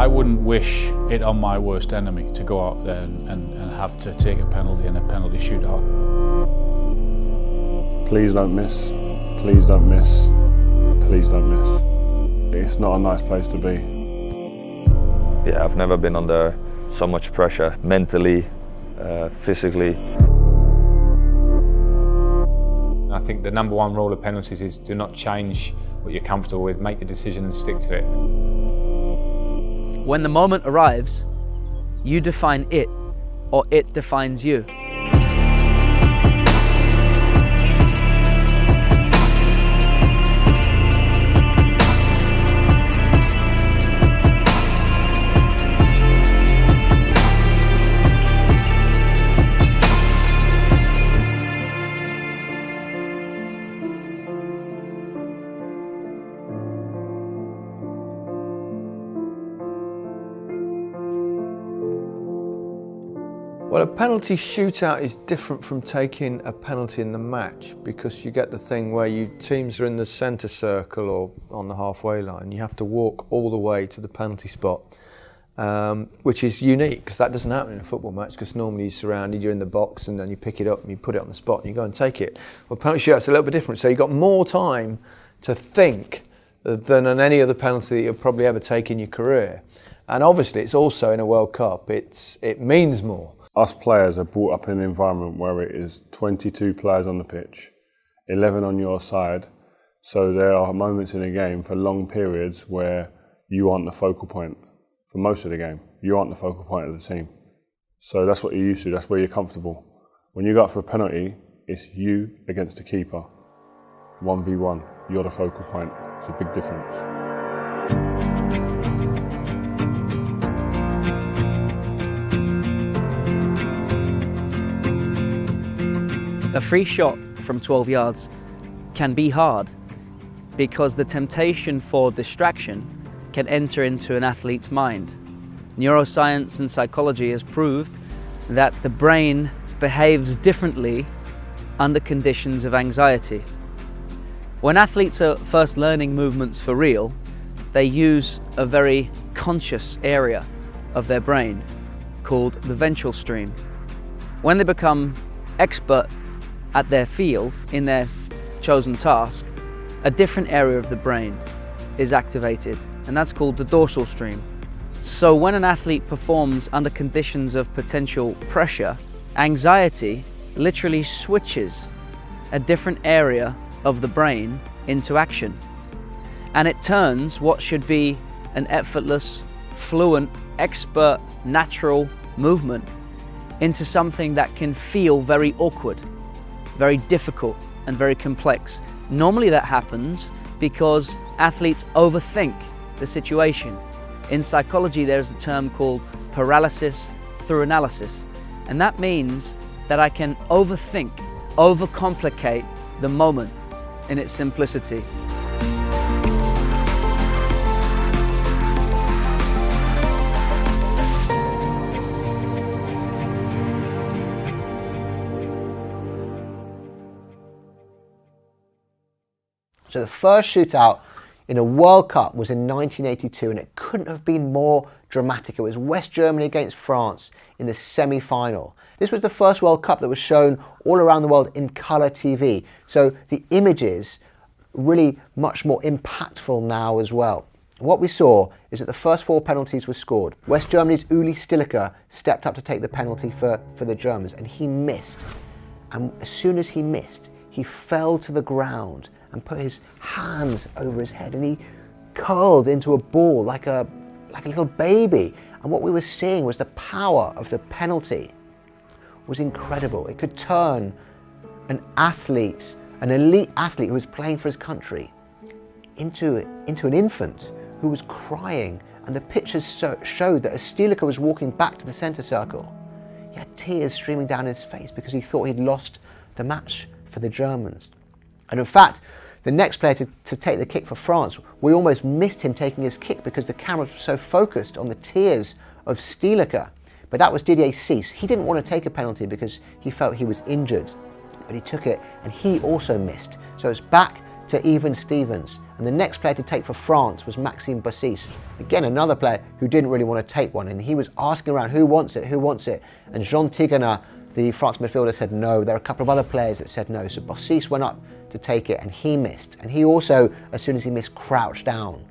I wouldn't wish it on my worst enemy to go out there and have to take a penalty in a penalty shootout. Please don't miss, please don't miss, please don't miss. It's not a nice place to be. Yeah, I've never been under so much pressure, mentally, physically. I think the number one rule of penalties is do not change what you're comfortable with, make a decision and stick to it. When the moment arrives, you define it, or it defines you. Well, a penalty shootout is different from taking a penalty in the match because you get the thing where teams are in the centre circle or on the halfway line. You have to walk all the way to the penalty spot, which is unique because that doesn't happen in a football match because normally you're surrounded, you're in the box and then you pick it up and you put it on the spot and you go and take it. Well, penalty shootout's a little bit different, so you've got more time to think than on any other penalty that you'll probably ever take in your career. And obviously it's also in a World Cup, it means more. Us players are brought up in an environment where it is 22 players on the pitch, 11 on your side. So there are moments in a game for long periods where you aren't the focal point for most of the game. You aren't the focal point of the team. So that's what you're used to, that's where you're comfortable. When you go out for a penalty, it's you against the keeper. 1v1, you're the focal point. It's a big difference. A free shot from 12 yards can be hard because the temptation for distraction can enter into an athlete's mind. Neuroscience and psychology has proved that the brain behaves differently under conditions of anxiety. When athletes are first learning movements for real, they use a very conscious area of their brain called the ventral stream. When they become expert at their field, in their chosen task, a different area of the brain is activated, and that's called the dorsal stream. So when an athlete performs under conditions of potential pressure, anxiety literally switches a different area of the brain into action. And it turns what should be an effortless, fluent, expert, natural movement into something that can feel very awkward, very difficult and very complex. Normally that happens because athletes overthink the situation. In psychology there's a term called paralysis through analysis, and that means that I can overthink, overcomplicate the moment in its simplicity. So the first shootout in a World Cup was in 1982, and it couldn't have been more dramatic. It was West Germany against France in the semi-final. This was the first World Cup that was shown all around the world in colour TV. So the images really much more impactful now as well. What we saw is that the first 4 penalties were scored. West Germany's Uli Stilicher stepped up to take the penalty for the Germans, and he missed. And as soon as he missed, he fell to the ground and put his hands over his head, and he curled into a ball like a little baby. And what we were seeing was the power of the penalty was incredible. It could turn an athlete, an elite athlete who was playing for his country, into an infant who was crying. And the pictures showed that as Stilicher was walking back to the centre circle, he had tears streaming down his face because he thought he'd lost the match for the Germans. And in fact, the next player to take the kick for France, we almost missed him taking his kick because the cameras were so focused on the tears of Stilicher. But that was Didier Six. He didn't want to take a penalty because he felt he was injured, but he took it and he also missed. So it's back to even Stevens. And And the next player to take for France was Maxime Bossis. Again, another player who didn't really want to take one, and he was asking around, who wants it, who wants it? And Jean Tigana, the France midfielder, said no. There are a couple of other players that said no. So Bossis went up to take it, and he missed. And he also, as soon as he missed, crouched down.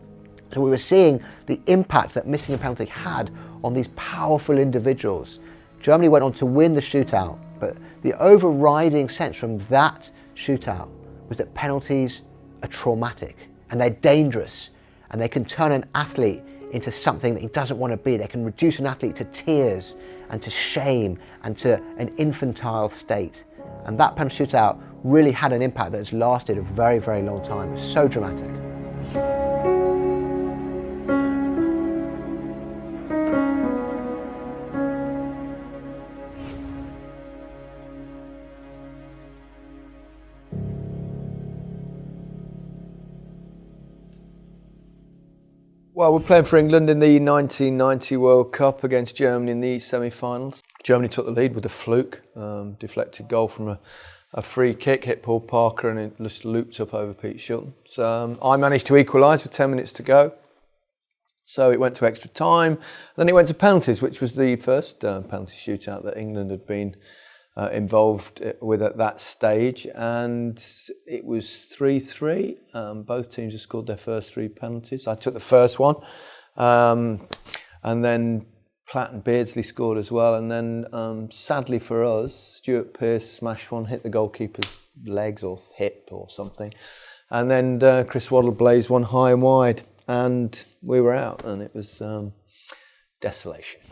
So we were seeing the impact that missing a penalty had on these powerful individuals. Germany went on to win the shootout, but the overriding sense from that shootout was that penalties are traumatic and they're dangerous, and they can turn an athlete into something that he doesn't want to be. They can reduce an athlete to tears and to shame and to an infantile state. And that penalty shootout really had an impact that has lasted a very, very long time. It's so dramatic. Well, we're playing for England in the 1990 World Cup against Germany in the semi-finals. Germany took the lead with a fluke, deflected goal from a free kick, hit Paul Parker, and it just looped up over Pete Shilton. So I managed to equalise with 10 minutes to go. So it went to extra time. Then it went to penalties, which was the first penalty shootout that England had been involved with at that stage, and it was 3-3. Both teams had scored their first 3 penalties. I took the first one, and then Platt and Beardsley scored as well, and then sadly for us, Stuart Pearce smashed one, hit the goalkeeper's legs or hip or something, and then Chris Waddle blazed one high and wide, and we were out, and it was desolation.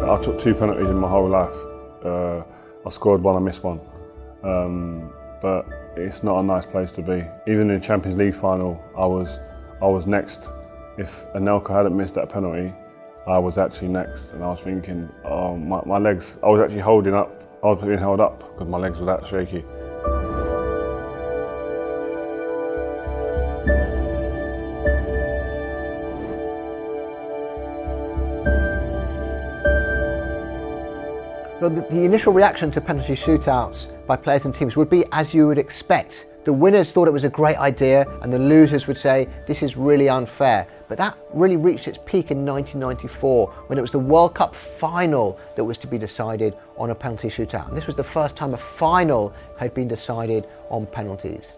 I took 2 penalties in my whole life. I scored one, I missed one. But it's not a nice place to be. Even in the Champions League final, I was next. If Anelka hadn't missed that penalty, I was actually next. And I was thinking, oh, my legs, I was actually holding up. I was being held up because my legs were that shaky. Well, the initial reaction to penalty shootouts by players and teams would be as you would expect. The winners thought it was a great idea, and the losers would say, this is really unfair. But that really reached its peak in 1994, when it was the World Cup final that was to be decided on a penalty shootout. And this was the first time a final had been decided on penalties.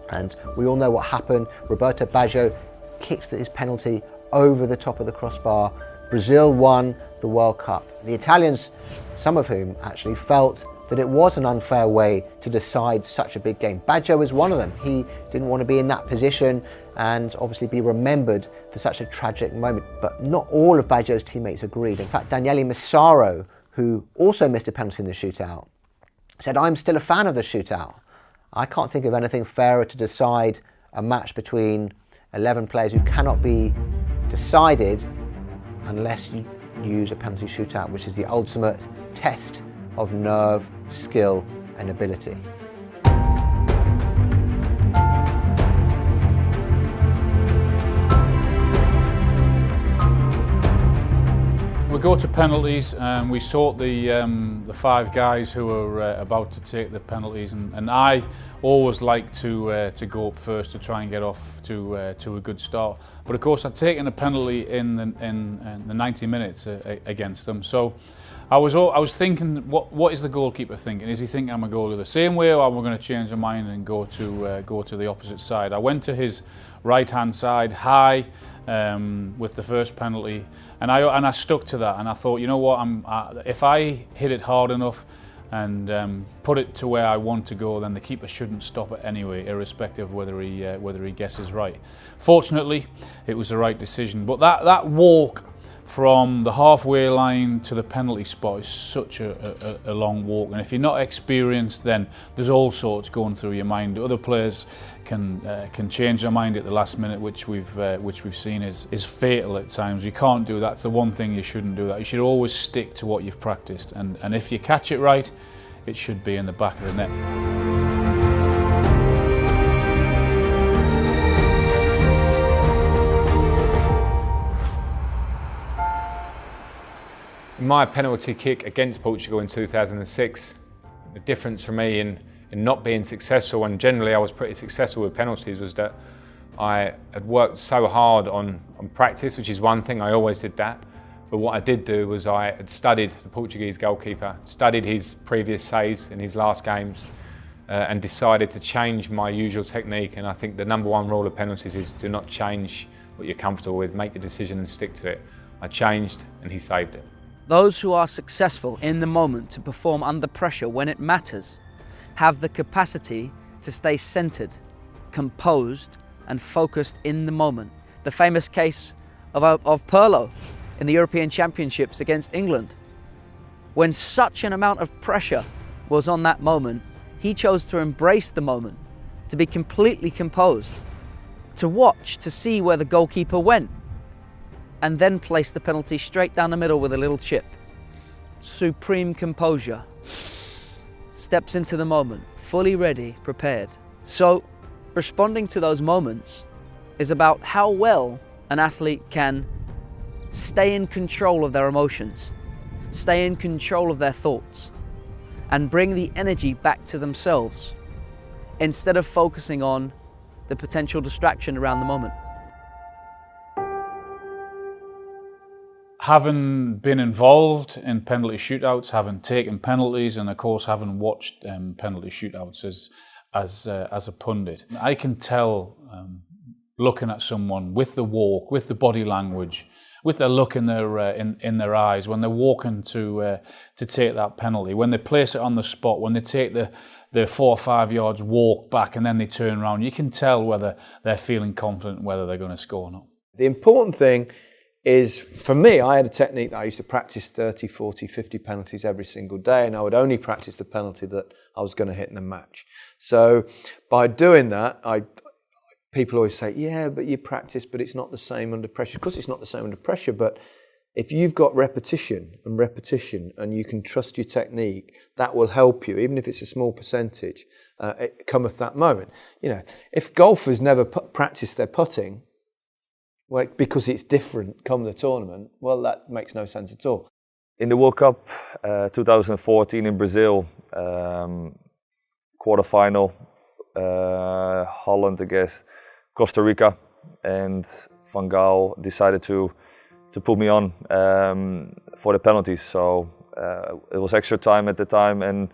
And we all know what happened. Roberto Baggio kicked his penalty over the top of the crossbar. Brazil won the World Cup. The Italians, some of whom actually felt that it was an unfair way to decide such a big game. Baggio was one of them. He didn't want to be in that position and obviously be remembered for such a tragic moment. But not all of Baggio's teammates agreed. In fact, Daniele Massaro, who also missed a penalty in the shootout, said, I'm still a fan of the shootout. I can't think of anything fairer to decide a match between 11 players who cannot be decided unless you use a penalty shootout, which is the ultimate test of nerve, skill and ability. We go to penalties, and we sort the 5 guys who are about to take the penalties, and I always like to go up first to try and get off to a good start. But of course, I'd taken a penalty in the 90 minutes against them, so I was thinking, what is the goalkeeper thinking? Is he thinking I'm going to go the same way, or am I going to change my mind and go to the opposite side? I went to his right-hand side high with the first penalty, and I stuck to that, and I thought, you know what, if I hit it hard enough and put it to where I want to go, then the keeper shouldn't stop it anyway, irrespective of whether he guesses right. Fortunately, it was the right decision. But that walk from the halfway line to the penalty spot is such a long walk, and if you're not experienced, then there's all sorts going through your mind. Other players can change their mind at the last minute, which we've seen is fatal at times. You can't do that. It's the one thing you shouldn't do. That you should always stick to what you've practiced, and if you catch it right, it should be in the back of the net. my penalty kick against Portugal in 2006, the difference for me in not being successful, and generally I was pretty successful with penalties, was that I had worked so hard on practice, which is one thing, I always did that. But what I did do was I had studied the Portuguese goalkeeper, studied his previous saves in his last games, and decided to change my usual technique. And I think the #1 rule of penalties is do not change what you're comfortable with, make a decision and stick to it. I changed and he saved it. Those who are successful in the moment to perform under pressure when it matters have the capacity to stay centered, composed and focused in the moment. The famous case of Pirlo in the European Championships against England. When such an amount of pressure was on that moment, he chose to embrace the moment, to be completely composed, to watch, to see where the goalkeeper went, and then place the penalty straight down the middle with a little chip. Supreme composure. Steps into the moment, fully ready, prepared. So, responding to those moments is about how well an athlete can stay in control of their emotions, stay in control of their thoughts, and bring the energy back to themselves instead of focusing on the potential distraction around the moment. Having been involved in penalty shootouts, having taken penalties, and of course having watched penalty shootouts as a pundit, I can tell, looking at someone with the walk, with the body language, with their look in their eyes, when they're walking to take that penalty, when they place it on the spot, when they take the 4 or 5 yards walk back and then they turn around, you can tell whether they're feeling confident whether they're going to score or not. The important thing is, for me, I had a technique that I used to practice 30, 40, 50 penalties every single day, and I would only practice the penalty that I was going to hit in a match. So by doing that, people always say, yeah, but you practice, but it's not the same under pressure. Of course it's not the same under pressure, but if you've got repetition and you can trust your technique, that will help you, even if it's a small percentage, it cometh that moment. You know, if golfers never practice their putting, well, because it's different come the tournament, well, that makes no sense at all. In the World Cup 2014 in Brazil, quarterfinal, Holland against Costa Rica, and Van Gaal decided to put me on for the penalties. So it was extra time at the time, and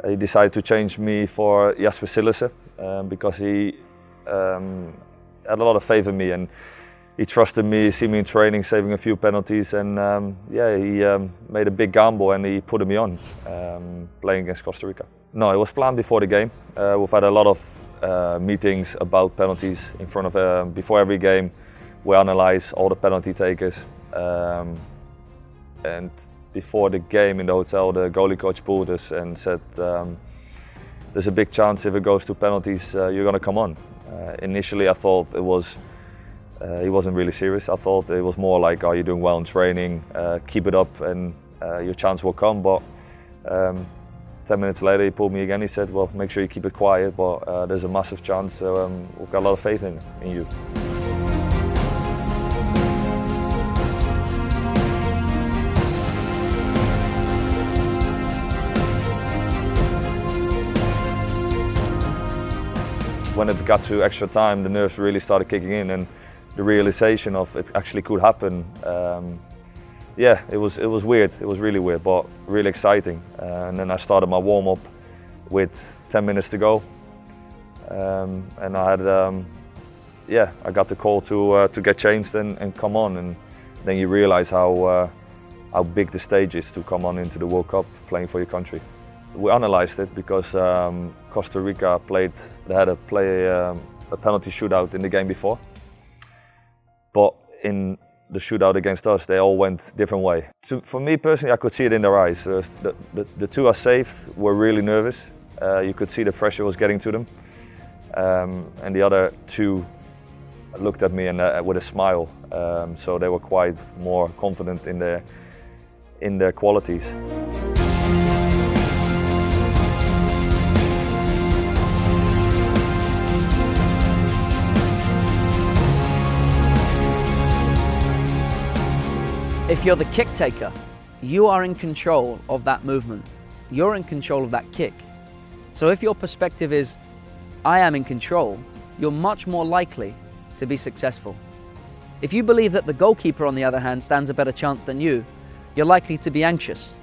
he decided to change me for Jasper Sillissen because he had a lot of faith in me, and he trusted me, see me in training, saving a few penalties, and yeah, he made a big gamble and he put me on playing against Costa Rica. No, it was planned before the game. We've had a lot of meetings about penalties in front of before every game. We analyze all the penalty takers, and before the game in the hotel, the goalie coach pulled us and said, "There's a big chance if it goes to penalties, you're going to come on." Initially, I thought it was. He wasn't really serious. I thought it was more like, "Oh, you're doing well in training, keep it up, and your chance will come." But 10 minutes later, he pulled me again. He said, "Well, make sure you keep it quiet, but there's a massive chance. So we've got a lot of faith in you." When it got to extra time, the nerves really started kicking in, and the realization of it actually could happen. Yeah, it was weird. It was really weird, but really exciting. And then I started my warm-up with 10 minutes to go, and I had, yeah, I got the call to get changed and come on. And then you realize how big the stage is to come on into the World Cup playing for your country. We analyzed it because Costa Rica had a penalty shootout in the game before. But in the shootout against us, they all went different way. For me personally, I could see it in their eyes. The two I saved were really nervous. You could see the pressure was getting to them. And the other two looked at me and with a smile. So they were quite more confident in their qualities. If you're the kick taker, you are in control of that movement. You're in control of that kick. So if your perspective is, I am in control, you're much more likely to be successful. If you believe that the goalkeeper, on the other hand, stands a better chance than you, you're likely to be anxious.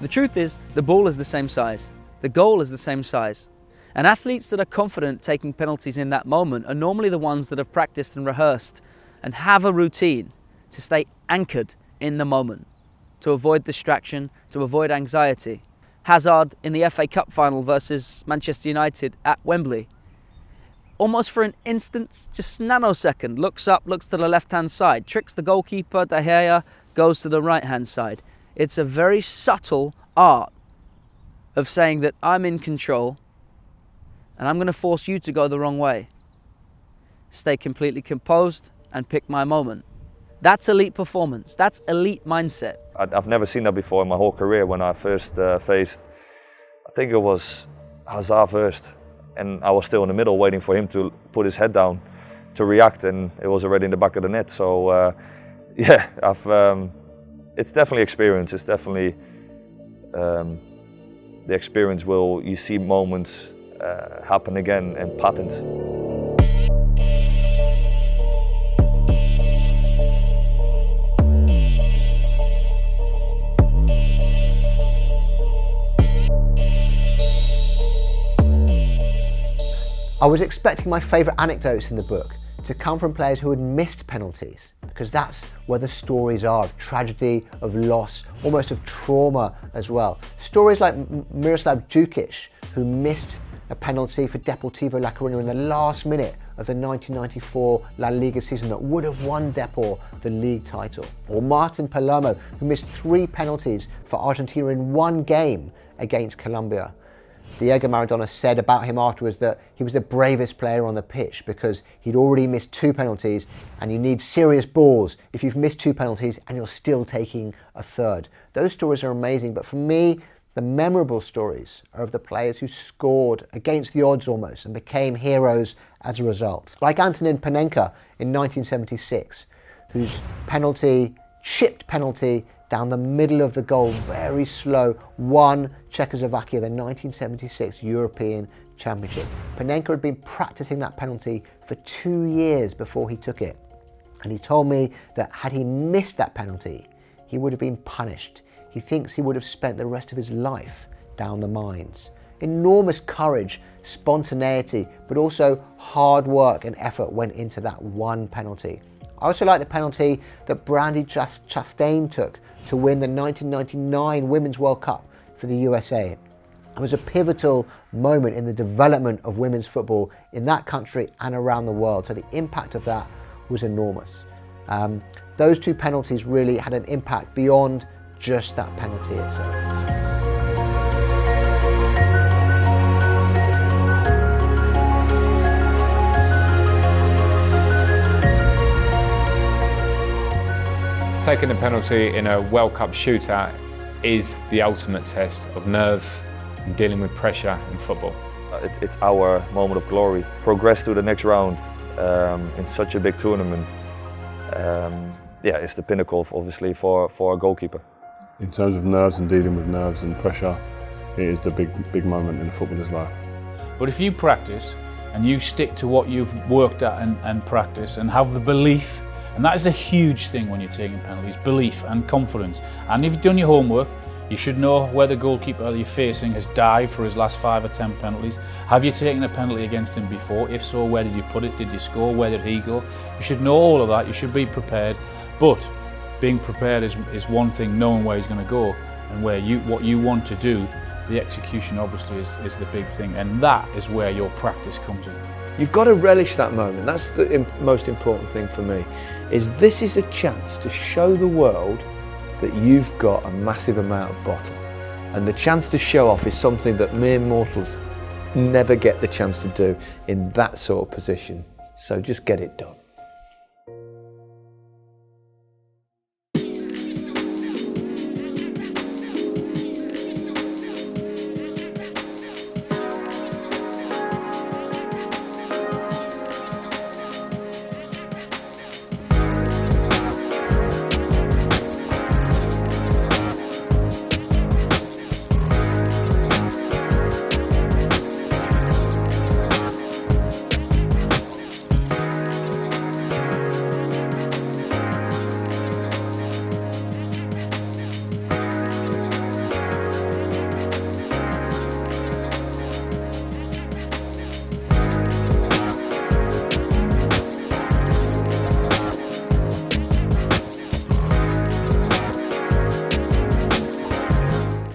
The truth is, the ball is the same size. The goal is the same size. And athletes that are confident taking penalties in that moment are normally the ones that have practiced and rehearsed and have a routine to stay anchored in the moment, to avoid distraction, to avoid anxiety. Hazard in the FA Cup final versus Manchester United at Wembley. Almost for an instant, just nanosecond, looks up, looks to the left-hand side, tricks the goalkeeper, De Gea, goes to the right-hand side. It's a very subtle art of saying that I'm in control and I'm going to force you to go the wrong way. Stay completely composed and pick my moment. That's elite performance. That's elite mindset. I've never seen that before in my whole career. When I first faced, I think it was Hazard first, and I was still in the middle waiting for him to put his head down to react, and it was already in the back of the net. So yeah, it's definitely experience. It's definitely the experience will, you see moments happen again and patterns. I was expecting my favourite anecdotes in the book to come from players who had missed penalties, because that's where the stories are, of tragedy, of loss, almost of trauma as well. Stories like Miroslav Djukic, who missed a penalty for Deportivo La Coruña in the last minute of the 1994 La Liga season that would have won Depor the league title. Or Martin Palermo, who missed 3 penalties for Argentina in one game against Colombia. Diego Maradona said about him afterwards that he was the bravest player on the pitch because he'd already missed 2 penalties, and you need serious balls if you've missed 2 penalties and you're still taking a third. Those stories are amazing, but for me, the memorable stories are of the players who scored against the odds almost and became heroes as a result. Like Antonin Panenka in 1976, whose chipped penalty down the middle of the goal, very slow, won Czechoslovakia the 1976 European Championship. Panenka had been practicing that penalty for 2 years before he took it. And he told me that had he missed that penalty, he would have been punished. He thinks he would have spent the rest of his life down the mines. Enormous courage, spontaneity, but also hard work and effort went into that one penalty. I also like the penalty that Brandi Chastain took to win the 1999 Women's World Cup for the USA. It was a pivotal moment in the development of women's football in that country and around the world, so the impact of that was enormous. Those 2 penalties really had an impact beyond just that penalty itself. Taking a penalty in a World Cup shootout is the ultimate test of nerve and dealing with pressure in football. It's our moment of glory. Progress to the next round in such a big tournament. Yeah, it's the pinnacle, obviously, for a goalkeeper. In terms of nerves and dealing with nerves and pressure, it is the big moment in a footballer's life. But if you practice and you stick to what you've worked at and practice and have the belief, and that is a huge thing when you're taking penalties, belief and confidence. And if you've done your homework, you should know where the goalkeeper you're facing has dived for his last 5 or 10 penalties. Have you taken a penalty against him before? If so, where did you put it? Did you score? Where did he go? You should know all of that. You should be prepared. But being prepared is one thing, knowing where he's going to go and what you want to do. The execution obviously is the big thing, and that is where your practice comes in. You've got to relish that moment. That's the most important thing for me, is this is a chance to show the world that you've got a massive amount of bottle. And the chance to show off is something that mere mortals never get the chance to do in that sort of position. So just get it done.